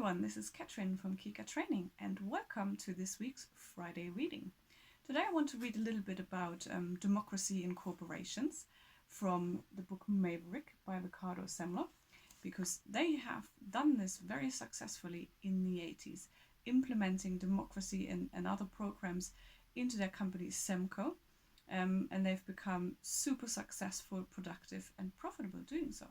everyone, this is Katrin from Kika Training and welcome to this week's Friday reading. Today I want to read a little bit about democracy in corporations from the book Maverick by Ricardo Semler, because they have done this very successfully in the 80s, implementing democracy and other programs into their company Semco, and they've become super successful, productive and profitable doing so.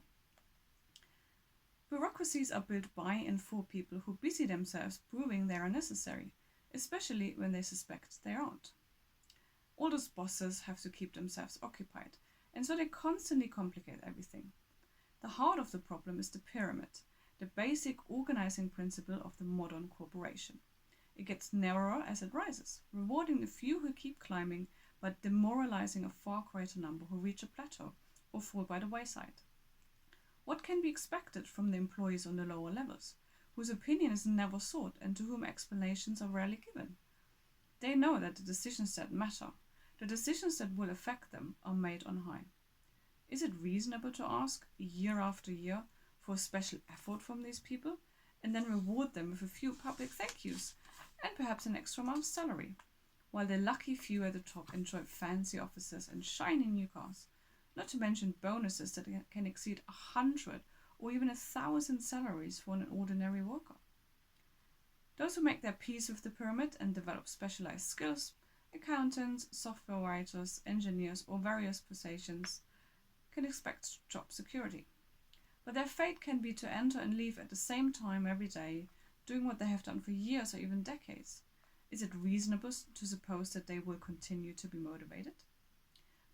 Bureaucracies are built by and for people who busy themselves proving they are necessary, especially when they suspect they aren't. All those bosses have to keep themselves occupied, and so they constantly complicate everything. The heart of the problem is the pyramid, the basic organizing principle of the modern corporation. It gets narrower as it rises, rewarding the few who keep climbing, but demoralizing a far greater number who reach a plateau or fall by the wayside. What can be expected from the employees on the lower levels, whose opinion is never sought and to whom explanations are rarely given? They know that the decisions that matter, the decisions that will affect them, are made on high. Is it reasonable to ask, year after year, for a special effort from these people, and then reward them with a few public thank yous, and perhaps an extra month's salary, while the lucky few at the top enjoy fancy offices and shiny new cars? Not to mention bonuses that can exceed 100 or even 1,000 salaries for an ordinary worker. Those who make their peace with the pyramid and develop specialized skills, accountants, software writers, engineers, or various positions, can expect job security. But their fate can be to enter and leave at the same time every day, doing what they have done for years or even decades. Is it reasonable to suppose that they will continue to be motivated?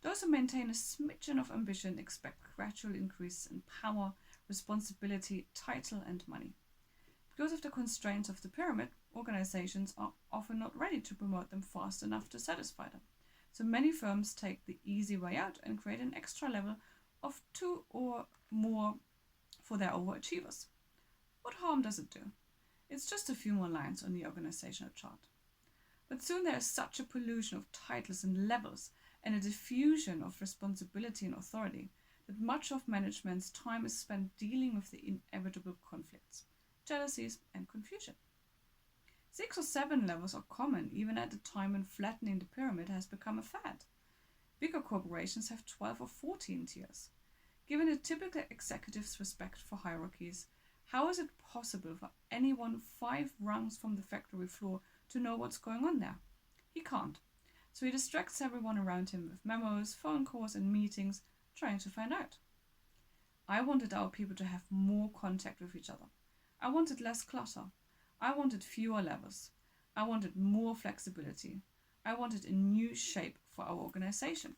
Those who maintain a smidgen of ambition expect gradual increase in power, responsibility, title and money. Because of the constraints of the pyramid, organizations are often not ready to promote them fast enough to satisfy them. So many firms take the easy way out and create an extra level of 2 or more for their overachievers. What harm does it do? It's just a few more lines on the organizational chart. But soon there is such a pollution of titles and levels and a diffusion of responsibility and authority that much of management's time is spent dealing with the inevitable conflicts, jealousies and confusion. 6 or 7 levels are common even at a time when flattening the pyramid has become a fad. Bigger corporations have 12 or 14 tiers. Given the typical executive's respect for hierarchies, how is it possible for anyone 5 rungs from the factory floor to know what's going on there? He can't. So he distracts everyone around him with memos, phone calls and meetings, trying to find out. I wanted our people to have more contact with each other. I wanted less clutter. I wanted fewer levels. I wanted more flexibility. I wanted a new shape for our organization.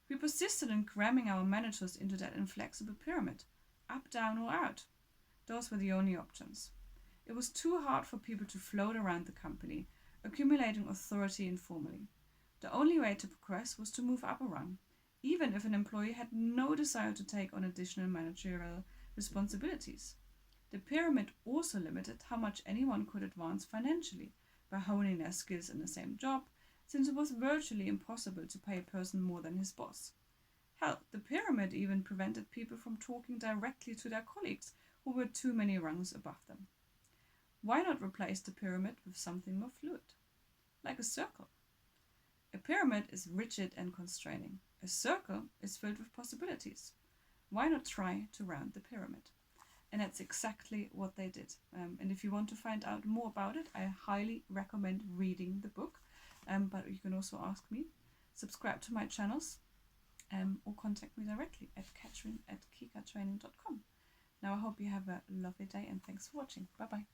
We persisted in cramming our managers into that inflexible pyramid, up, down or out. Those were the only options. It was too hard for people to float around the company, accumulating authority informally. The only way to progress was to move up a rung, even if an employee had no desire to take on additional managerial responsibilities. The pyramid also limited how much anyone could advance financially by honing their skills in the same job, since it was virtually impossible to pay a person more than his boss. Hell, the pyramid even prevented people from talking directly to their colleagues who were too many rungs above them. Why not replace the pyramid with something more fluid, like a circle? A pyramid is rigid and constraining. A circle is filled with possibilities. Why not try to round the pyramid? And that's exactly what they did. And if you want to find out more about it, I highly recommend reading the book. But you can also ask me, subscribe to my channels, or contact me directly at katrin@kikatraining.com. Now I hope you have a lovely day and thanks for watching. Bye bye.